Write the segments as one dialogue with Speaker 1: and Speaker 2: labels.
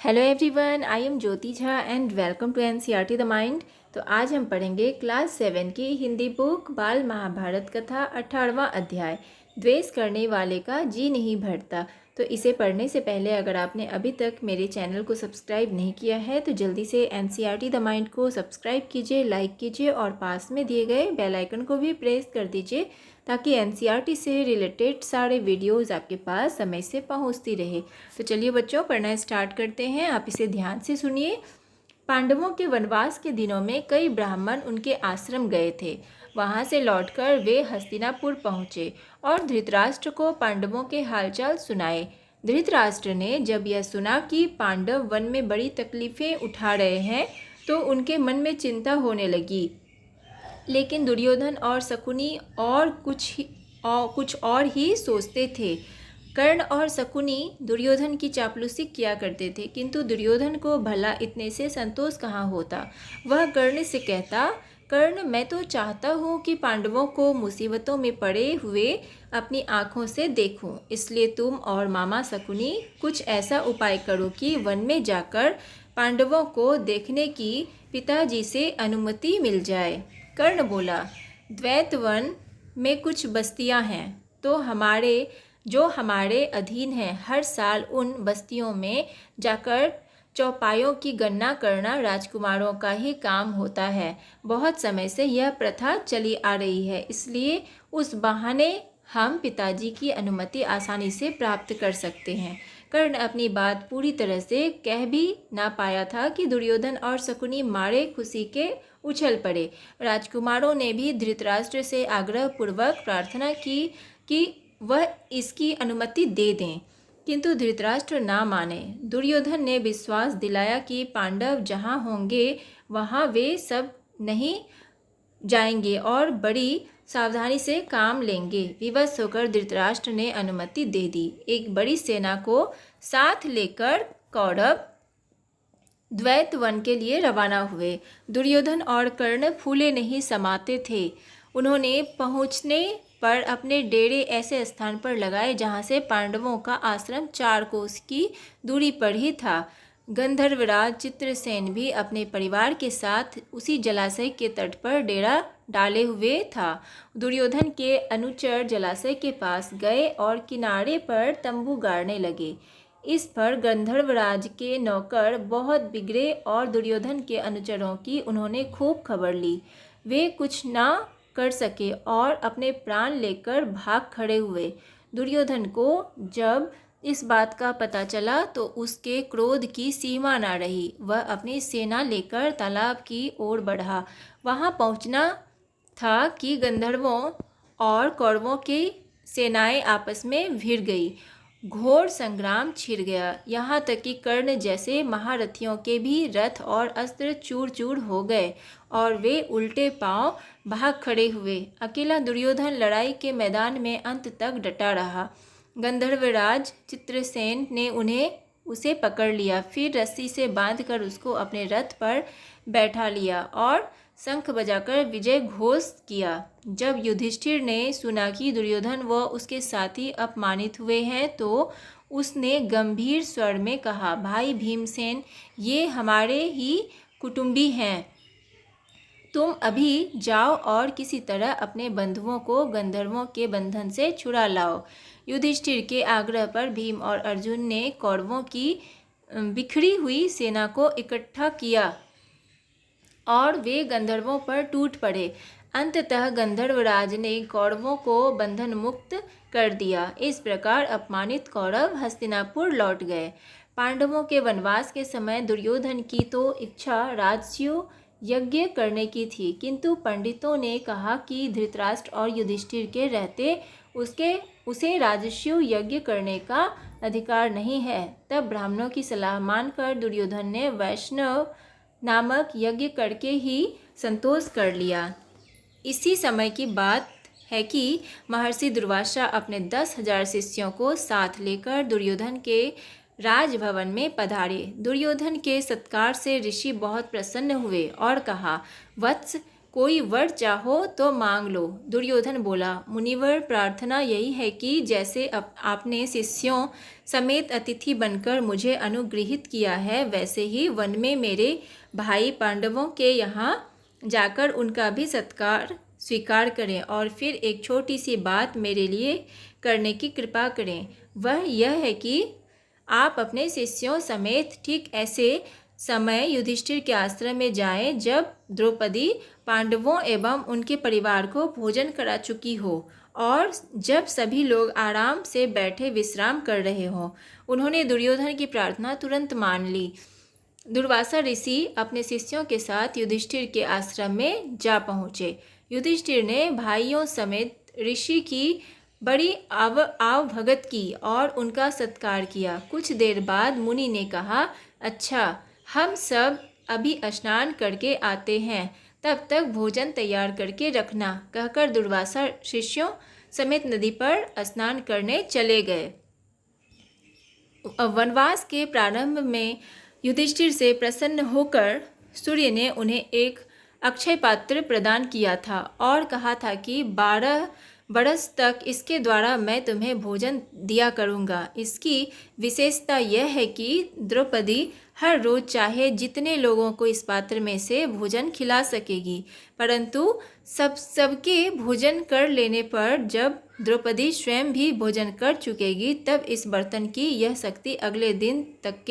Speaker 1: Hello everyone, I am Jyoti Jha and welcome to NCERT the mind. तो आज हम पढ़ेंगे क्लास 7 की हिंदी बुक बाल महाभारत कथा 18वां अध्याय, द्वेष करने वाले का जी नहीं भरता। तो इसे पढ़ने से पहले अगर आपने अभी तक मेरे चैनल को सब्सक्राइब नहीं किया है तो जल्दी से एनसीईआरटी द माइंड को सब्सक्राइब कीजिए, लाइक कीजिए और पास में दिए गए बेल आइकन को भी प्रेस कर दीजिए ताकि एनसीईआरटी से रिलेटेड सारे वीडियोस आपके पास समय से पहुंचती रहे। तो चलिए बच्चों, पढ़ना स्टार्ट करते हैं। आप इसे ध्यान से सुनिए। पांडवों के वनवास के दिनों में कई ब्राह्मण उनके आश्रम गए थे। वहां से लौटकर वे हस्तिनापुर पहुँचे और धृतराष्ट्र को पांडवों के हालचाल सुनाए। धृतराष्ट्र ने जब यह सुना कि पांडव वन में बड़ी तकलीफें उठा रहे हैं तो उनके मन में चिंता होने लगी। लेकिन दुर्योधन और शकुनी और कुछ और ही सोचते थे। कर्ण और शकुनी दुर्योधन की चापलूसी किया करते थे, किंतु दुर्योधन को भला इतने से संतोष कहाँ होता। वह कर्ण से कहता, कर्ण, मैं तो चाहता हूँ कि पांडवों को मुसीबतों में पड़े हुए अपनी आँखों से देखूं। इसलिए तुम और मामा शकुनी कुछ ऐसा उपाय करो कि वन में जाकर पांडवों को देखने की पिताजी से अनुमति मिल जाए। कर्ण बोला, द्वैतवन में कुछ बस्तियां हैं तो हमारे अधीन हैं। हर साल उन बस्तियों में जाकर चौपायों की गणना करना राजकुमारों का ही काम होता है। बहुत समय से यह प्रथा चली आ रही है, इसलिए उस बहाने हम पिताजी की अनुमति आसानी से प्राप्त कर सकते हैं। कर्ण अपनी बात पूरी तरह से कह भी ना पाया था कि दुर्योधन और शकुनी मारे खुशी के उछल पड़े। राजकुमारों ने भी धृतराष्ट्र से आग्रह पूर्वक प्रार्थना की कि वह इसकी अनुमति दे दें, किंतु धृतराष्ट्र ना माने। दुर्योधन ने विश्वास दिलाया कि पांडव जहाँ होंगे वहाँ वे सब नहीं जाएंगे और बड़ी सावधानी से काम लेंगे। विवश होकर धृतराष्ट्र ने अनुमति दे दी। एक बड़ी सेना को साथ लेकर कौरव द्वैत वन के लिए रवाना हुए। दुर्योधन और कर्ण फूले नहीं समाते थे। उन्होंने पहुंचने पर अपने डेरे ऐसे स्थान पर लगाए जहां से पांडवों का आश्रम 4 कोस की दूरी पर ही था। गंधर्वराज चित्रसेन भी अपने परिवार के साथ उसी जलाशय के तट पर डेरा डाले हुए था। दुर्योधन के अनुचर जलाशय के पास गए और किनारे पर तंबू गाड़ने लगे। इस पर गंधर्वराज के नौकर बहुत बिगड़े और दुर्योधन के अनुचरों की उन्होंने खूब खबर ली। वे कुछ ना कर सके और अपने प्राण लेकर भाग खड़े हुए। दुर्योधन को जब इस बात का पता चला तो उसके क्रोध की सीमा ना रही। वह अपनी सेना लेकर तालाब की ओर बढ़ा। वहां पहुंचना था कि गंधर्वों और कौरवों की सेनाएं आपस में भिड़ गई। घोर संग्राम छिड़ गया। यहाँ तक कि कर्ण जैसे महारथियों के भी रथ और अस्त्र चूर चूर हो गए और वे उल्टे पांव भाग खड़े हुए। अकेला दुर्योधन लड़ाई के मैदान में अंत तक डटा रहा। गंधर्वराज चित्रसेन ने उसे पकड़ लिया, फिर रस्सी से बांधकर उसको अपने रथ पर बैठा लिया और शंख बजाकर विजय घोष किया। जब युधिष्ठिर ने सुना कि दुर्योधन व उसके साथी अपमानित हुए हैं तो उसने गंभीर स्वर में कहा, भाई भीमसेन, ये हमारे ही कुटुंबी हैं। तुम अभी जाओ और किसी तरह अपने बंधुओं को गंधर्वों के बंधन से छुड़ा लाओ। युधिष्ठिर के आग्रह पर भीम और अर्जुन ने कौरवों की बिखरी हुई सेना को इकट्ठा किया और वे गंधर्वों पर टूट पड़े। अंततः गंधर्वराज ने कौरवों को बंधन मुक्त कर दिया। इस प्रकार अपमानित कौरव हस्तिनापुर लौट गए। पांडवों के वनवास के समय दुर्योधन की तो इच्छा राजस्व यज्ञ करने की थी, किंतु पंडितों ने कहा कि धृतराष्ट्र और युधिष्ठिर के रहते उसे राजस्व यज्ञ करने का अधिकार नहीं है। तब ब्राह्मणों की सलाह मानकर दुर्योधन ने वैष्णव नामक यज्ञ करके ही संतोष कर लिया। इसी समय की बात है कि महर्षि दुर्वासा अपने 10,000 शिष्यों को साथ लेकर दुर्योधन के राजभवन में पधारे। दुर्योधन के सत्कार से ऋषि बहुत प्रसन्न हुए और कहा, वत्स, कोई वर चाहो तो मांग लो। दुर्योधन बोला, मुनिवर, प्रार्थना यही है कि जैसे आपने शिष्यों समेत अतिथि बनकर मुझे अनुग्रहित किया है, वैसे ही वन में मेरे भाई पांडवों के यहाँ जाकर उनका भी सत्कार स्वीकार करें और फिर एक छोटी सी बात मेरे लिए करने की कृपा करें। वह यह है कि आप अपने शिष्यों समेत ठीक ऐसे समय युधिष्ठिर के आश्रम में जाएं जब द्रौपदी पांडवों एवं उनके परिवार को भोजन करा चुकी हो और जब सभी लोग आराम से बैठे विश्राम कर रहे हों। उन्होंने दुर्योधन की प्रार्थना तुरंत मान ली। दुर्वासा ऋषि अपने शिष्यों के साथ युधिष्ठिर के आश्रम में जा पहुँचे। युधिष्ठिर ने भाइयों समेत ऋषि की बड़ी आवभगत की और उनका सत्कार किया। कुछ देर बाद मुनि ने कहा, अच्छा, हम सब अभी स्नान करके आते हैं, तब तक भोजन तैयार करके रखना। कहकर दुर्वासा शिष्यों समेत नदी पर स्नान करने चले गए। वनवास के प्रारंभ में युधिष्ठिर से प्रसन्न होकर सूर्य ने उन्हें एक अक्षय पात्र प्रदान किया था और कहा था कि 12 बरस तक इसके द्वारा मैं तुम्हें भोजन दिया करूँगा। इसकी विशेषता यह है कि द्रौपदी हर रोज़ चाहे जितने लोगों को इस पात्र में से भोजन खिला सकेगी, परंतु सबके भोजन कर लेने पर जब द्रौपदी स्वयं भी भोजन कर चुकेगी, तब इस बर्तन की यह शक्ति अगले दिन तक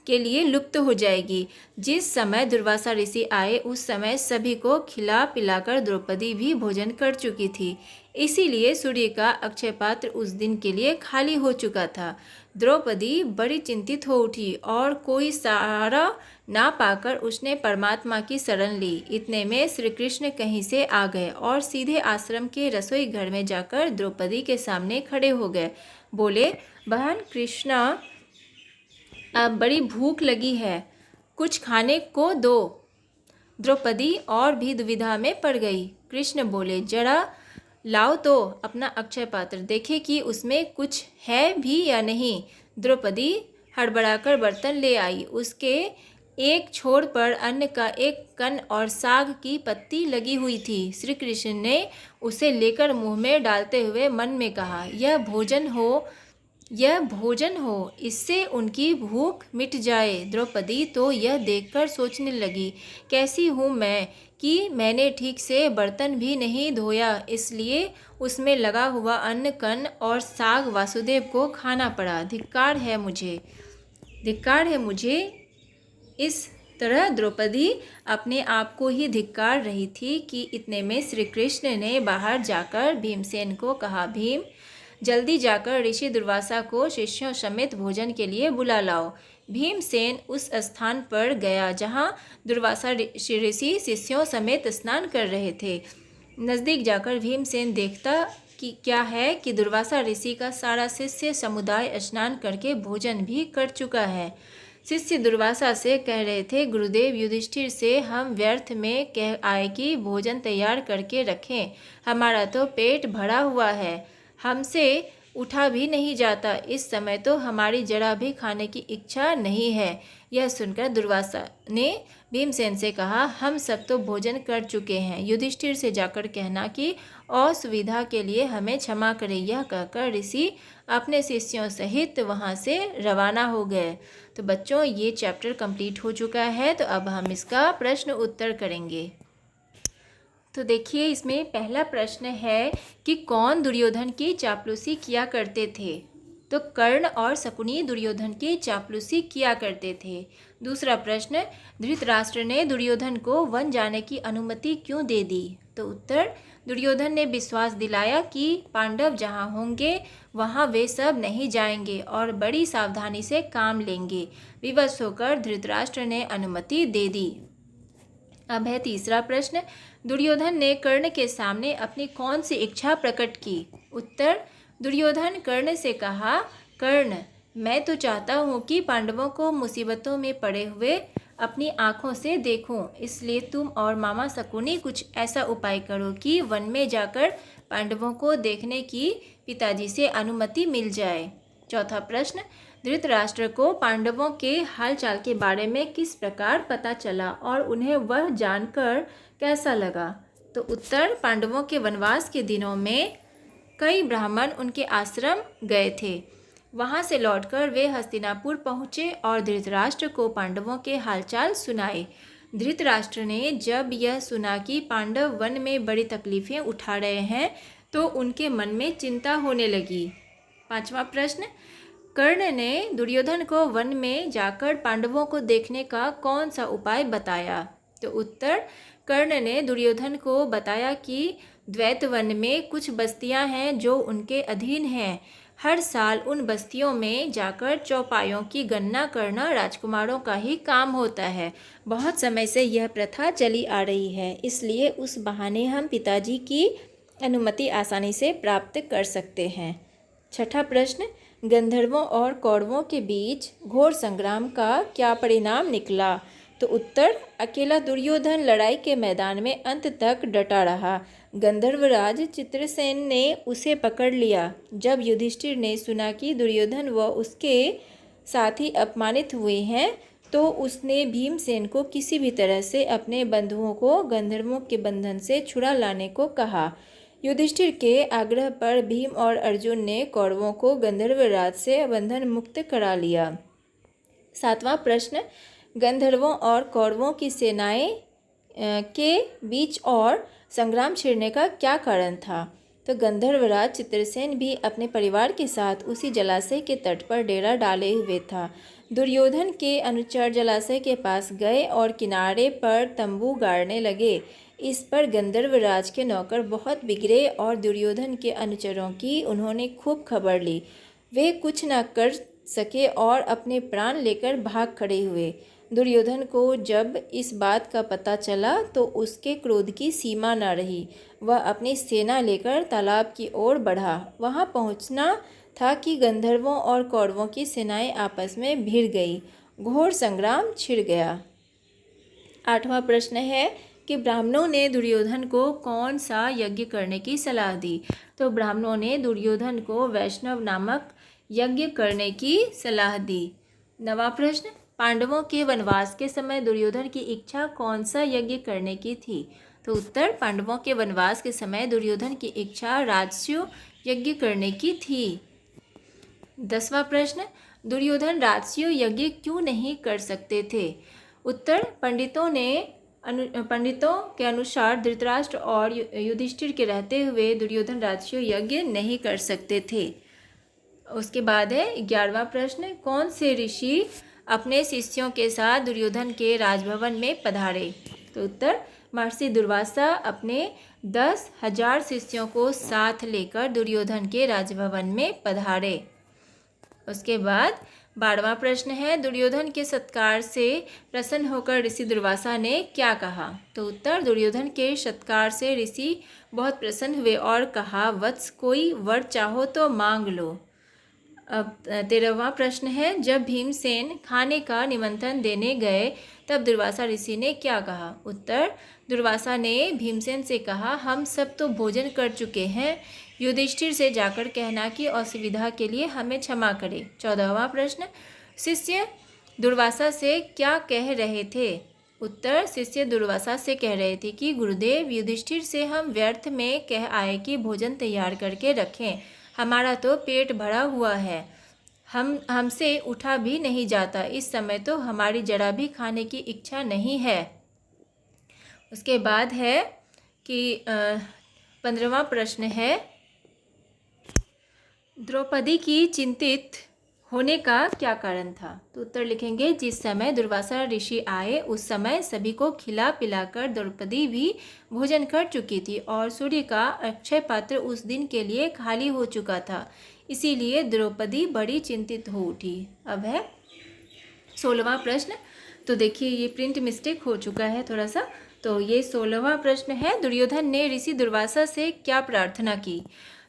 Speaker 1: के लिए लुप्त हो जाएगी। जिस समय दुर्वासा ऋषि आए उस समय सभी को खिला पिलाकर द्रौपदी भी भोजन कर चुकी थी, इसीलिए सूर्य का अक्षय पात्र उस दिन के लिए खाली हो चुका था। द्रौपदी बड़ी चिंतित हो उठी और कोई सहारा ना पाकर उसने परमात्मा की शरण ली। इतने में श्री कृष्ण कहीं से आ गए और सीधे आश्रम के रसोई घर में जाकर द्रौपदी के सामने खड़े हो गए। बोले, बहन कृष्णा, अब बड़ी भूख लगी है, कुछ खाने को दो। द्रौपदी और भी दुविधा में पड़ गई। कृष्ण बोले, जरा लाओ तो अपना अक्षय पात्र, देखे कि उसमें कुछ है भी या नहीं। द्रौपदी हड़बड़ाकर बर्तन ले आई। उसके एक छोर पर अन्न का एक कण और साग की पत्ती लगी हुई थी। श्री कृष्ण ने उसे लेकर मुंह में डालते हुए मन में कहा, यह भोजन हो, इससे उनकी भूख मिट जाए। द्रौपदी तो यह देखकर सोचने लगी, कैसी हूँ मैं कि मैंने ठीक से बर्तन भी नहीं धोया, इसलिए उसमें लगा हुआ अन्न कण और साग वासुदेव को खाना पड़ा। धिक्कार है मुझे। इस तरह द्रौपदी अपने आप को ही धिक्कार रही थी कि इतने में श्री कृष्ण ने बाहर जाकर भीमसेन को कहा, भीम, जल्दी जाकर ऋषि दुर्वासा को शिष्यों समेत भोजन के लिए बुला लाओ। भीमसेन उस स्थान पर गया जहाँ दुर्वासा ऋषि शिष्यों समेत स्नान कर रहे थे। नज़दीक जाकर भीमसेन देखता कि क्या है कि दुर्वासा ऋषि का सारा शिष्य समुदाय स्नान करके भोजन भी कर चुका है। शिष्य दुर्वासा से कह रहे थे, गुरुदेव, युधिष्ठिर से हम व्यर्थ में कह आए कि भोजन तैयार करके रखें, हमारा तो पेट भरा हुआ है, हमसे उठा भी नहीं जाता, इस समय तो हमारी जरा भी खाने की इच्छा नहीं है। यह सुनकर दुर्वासा ने भीमसेन से कहा, हम सब तो भोजन कर चुके हैं, युधिष्ठिर से जाकर कहना कि असुविधा के लिए हमें क्षमा करें। यह कहकर ऋषि अपने शिष्यों सहित वहाँ से रवाना हो गए। तो बच्चों, ये चैप्टर कंप्लीट हो चुका है, तो अब हम इसका प्रश्न उत्तर करेंगे। तो देखिए, इसमें पहला प्रश्न है कि कौन दुर्योधन की चापलूसी किया करते थे। तो कर्ण और शकुनी दुर्योधन की चापलूसी किया करते थे। दूसरा प्रश्न, धृतराष्ट्र ने दुर्योधन को वन जाने की अनुमति क्यों दे दी। तो उत्तर, दुर्योधन ने विश्वास दिलाया कि पांडव जहाँ होंगे वहाँ वे सब नहीं जाएंगे और बड़ी सावधानी से काम लेंगे। विवश होकर धृतराष्ट्र ने अनुमति दे दी। अब है तीसरा प्रश्न, दुर्योधन ने कर्ण के सामने अपनी कौन सी इच्छा प्रकट की। उत्तर, दुर्योधन कर्ण से कहा, कर्ण, मैं तो चाहता हूँ कि पांडवों को मुसीबतों में पड़े हुए अपनी आँखों से देखूं, इसलिए तुम और मामा शकुनी कुछ ऐसा उपाय करो कि वन में जाकर पांडवों को देखने की पिताजी से अनुमति मिल जाए। चौथा प्रश्न, धृतराष्ट्र को पांडवों के हालचाल के बारे में किस प्रकार पता चला और उन्हें वह जानकर कैसा लगा? तो उत्तर, पांडवों के वनवास के दिनों में कई ब्राह्मण उनके आश्रम गए थे। वहां से लौटकर वे हस्तिनापुर पहुँचे और धृतराष्ट्र को पांडवों के हालचाल सुनाए। धृतराष्ट्र ने जब यह सुना कि पांडव वन में बड़ी तकलीफ़ें उठा रहे हैं तो उनके मन में चिंता होने लगी। 5वां प्रश्न, कर्ण ने दुर्योधन को वन में जाकर पांडवों को देखने का कौन सा उपाय बताया? तो उत्तर, कर्ण ने दुर्योधन को बताया कि द्वैत वन में कुछ बस्तियां हैं जो उनके अधीन हैं। हर साल उन बस्तियों में जाकर चौपायों की गणना करना राजकुमारों का ही काम होता है। बहुत समय से यह प्रथा चली आ रही है, इसलिए उस बहाने हम पिताजी की अनुमति आसानी से प्राप्त कर सकते हैं। 6ठा प्रश्न, गंधर्वों और कौरवों के बीच घोर संग्राम का क्या परिणाम निकला? तो उत्तर, अकेला दुर्योधन लड़ाई के मैदान में अंत तक डटा रहा। गंधर्वराज चित्रसेन ने उसे पकड़ लिया। जब युधिष्ठिर ने सुना कि दुर्योधन व उसके साथी अपमानित हुए हैं तो उसने भीमसेन को किसी भी तरह से अपने बंधुओं को गंधर्वों के बंधन से छुड़ा लाने को कहा। युधिष्ठिर के आग्रह पर भीम और अर्जुन ने कौरवों को गंधर्वराज से बंधन मुक्त करा लिया। 7वां प्रश्न, गंधर्वों और कौरवों की सेनाएं के बीच और संग्राम छिड़ने का क्या कारण था? तो गंधर्वराज चित्रसेन भी अपने परिवार के साथ उसी जलाशय के तट पर डेरा डाले हुए था। दुर्योधन के अनुचर जलाशय के पास गए और किनारे पर तंबू गाड़ने लगे। इस पर गंधर्वराज के नौकर बहुत बिगड़े और दुर्योधन के अनुचरों की उन्होंने खूब खबर ली। वे कुछ न कर सके और अपने प्राण लेकर भाग खड़े हुए। दुर्योधन को जब इस बात का पता चला तो उसके क्रोध की सीमा न रही। वह अपनी सेना लेकर तालाब की ओर बढ़ा। वहां पहुंचना था कि गंधर्वों और कौरवों की सेनाएं आपस में भिड़ गई। घोर संग्राम छिड़ गया। 8वां प्रश्न है कि ब्राह्मणों ने दुर्योधन को कौन सा यज्ञ करने की सलाह दी? तो ब्राह्मणों ने दुर्योधन को वैष्णव नामक यज्ञ करने की सलाह दी। 9वां प्रश्न, पांडवों के वनवास के समय दुर्योधन की इच्छा कौन सा यज्ञ करने की थी? तो उत्तर, पांडवों के वनवास के समय दुर्योधन की इच्छा राजसूय यज्ञ करने की थी। 10वां प्रश्न, दुर्योधन राजसूय यज्ञ क्यों नहीं कर सकते थे? उत्तर, पंडितों के अनुसार धृतराष्ट्र और युधिष्ठिर के रहते हुए दुर्योधन राजसूय यज्ञ नहीं कर सकते थे। उसके बाद है 11वां प्रश्न, कौन से ऋषि अपने शिष्यों के साथ दुर्योधन के राजभवन में पधारे? तो उत्तर, महर्षि दुर्वासा अपने 10,000 शिष्यों को साथ लेकर दुर्योधन के राजभवन में पधारे। उसके बाद 12वां प्रश्न है, दुर्योधन के सत्कार से प्रसन्न होकर ऋषि दुर्वासा ने क्या कहा? तो उत्तर, दुर्योधन के सत्कार से ऋषि बहुत प्रसन्न हुए और कहा, वत्स, कोई वर चाहो तो मांग लो। अब 13वां प्रश्न है, जब भीमसेन खाने का निमंत्रण देने गए तब दुर्वासा ऋषि ने क्या कहा? उत्तर, दुर्वासा ने भीमसेन से कहा, हम सब तो भोजन कर चुके हैं। युधिष्ठिर से जाकर कहना कि असुविधा के लिए हमें क्षमा करे। 14वां प्रश्न, शिष्य दुर्वासा से क्या कह रहे थे? उत्तर, शिष्य दुर्वासा से कह रहे थे कि गुरुदेव, युधिष्ठिर से हम व्यर्थ में कह आए कि भोजन तैयार करके रखें। हमारा तो पेट भरा हुआ है, हमसे उठा भी नहीं जाता। इस समय तो हमारी जरा भी खाने की इच्छा नहीं है। उसके बाद है कि 15वां प्रश्न है, द्रौपदी की चिंतित होने का क्या कारण था? तो उत्तर लिखेंगे, जिस समय दुर्वासा ऋषि आए उस समय सभी को खिला पिलाकर द्रौपदी भी भोजन कर चुकी थी और सूर्य का अक्षय पात्र उस दिन के लिए खाली हो चुका था। इसीलिए द्रौपदी बड़ी चिंतित हो उठी। अब है 16वां प्रश्न। तो देखिए ये प्रिंट मिस्टेक हो चुका है थोड़ा सा। तो ये 16वां प्रश्न है, दुर्योधन ने ऋषि दुर्वासा से क्या प्रार्थना की?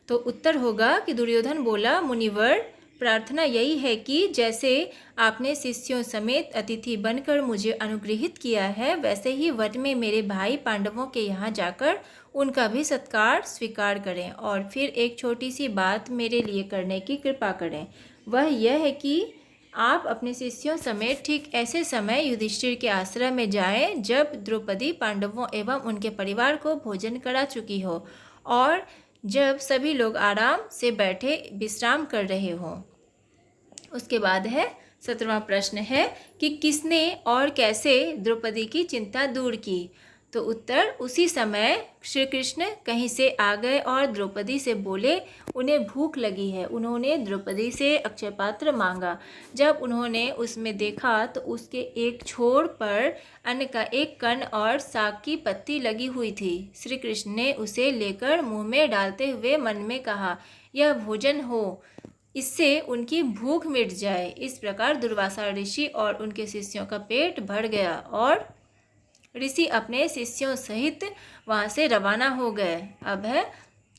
Speaker 1: तो उत्तर होगा कि दुर्योधन बोला, मुनिवर, प्रार्थना यही है कि जैसे आपने शिष्यों समेत अतिथि बनकर मुझे अनुग्रहित किया है, वैसे ही वन में मेरे भाई पांडवों के यहाँ जाकर उनका भी सत्कार स्वीकार करें और फिर एक छोटी सी बात मेरे लिए करने की कृपा करें। वह यह है कि आप अपने शिष्यों समेत ठीक ऐसे समय युधिष्ठिर के आश्रम में जाएं जब द्रौपदी पांडवों एवं उनके परिवार को भोजन करा चुकी हो और जब सभी लोग आराम से बैठे विश्राम कर रहे हों। उसके बाद है 17वां प्रश्न है कि किसने और कैसे द्रौपदी की चिंता दूर की। तो उत्तर, उसी समय श्री कृष्ण कहीं से आ गए और द्रौपदी से बोले, उन्हें भूख लगी है। उन्होंने द्रौपदी से अक्षय पात्र मांगा। जब उन्होंने उसमें देखा तो उसके एक छोर पर अन्न का एक कण और साग की पत्ती लगी हुई थी। श्री कृष्ण ने उसे लेकर मुंह में डालते हुए मन में कहा, यह भोजन हो, इससे उनकी भूख मिट जाए। इस प्रकार दुर्वासा ऋषि और उनके शिष्यों का पेट भर गया और ऋषि अपने शिष्यों सहित वहां से रवाना हो गए। अब है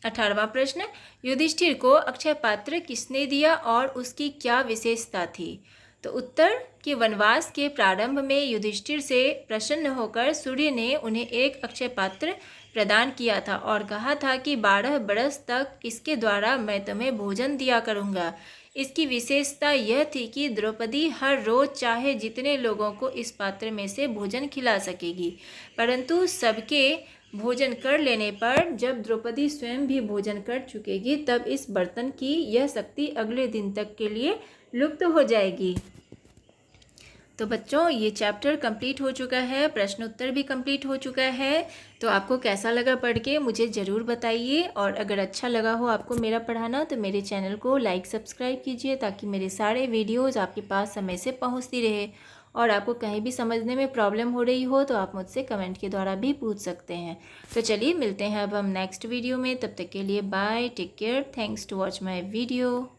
Speaker 1: 18वां प्रश्न, युधिष्ठिर को अक्षय पात्र किसने दिया और उसकी क्या विशेषता थी। तो उत्तर, कि वनवास के प्रारंभ में युधिष्ठिर से प्रसन्न होकर सूर्य ने उन्हें एक अक्षय पात्र प्रदान किया था और कहा था कि 12 बरस तक इसके द्वारा मैं तुम्हें भोजन दिया करूँगा। इसकी विशेषता यह थी कि द्रौपदी हर रोज चाहे जितने लोगों को इस पात्र में से भोजन खिला सकेगी, परंतु सबके भोजन कर लेने पर जब द्रौपदी स्वयं भी भोजन कर चुकेगी तब इस बर्तन की यह शक्ति अगले दिन तक के लिए लुप्त हो जाएगी। तो बच्चों, ये चैप्टर कंप्लीट हो चुका है, प्रश्न उत्तर भी कंप्लीट हो चुका है। तो आपको कैसा लगा पढ़ के मुझे ज़रूर बताइए, और अगर अच्छा लगा हो आपको मेरा पढ़ाना तो मेरे चैनल को लाइक सब्सक्राइब कीजिए ताकि मेरे सारे वीडियोज़ आपके पास समय से पहुँचती रहे। और आपको कहीं भी समझने में प्रॉब्लम हो रही हो तो आप मुझसे कमेंट के द्वारा भी पूछ सकते हैं। तो चलिए मिलते हैं अब हम नेक्स्ट वीडियो में, तब तक के लिए bye, take care, thanks to watch my video.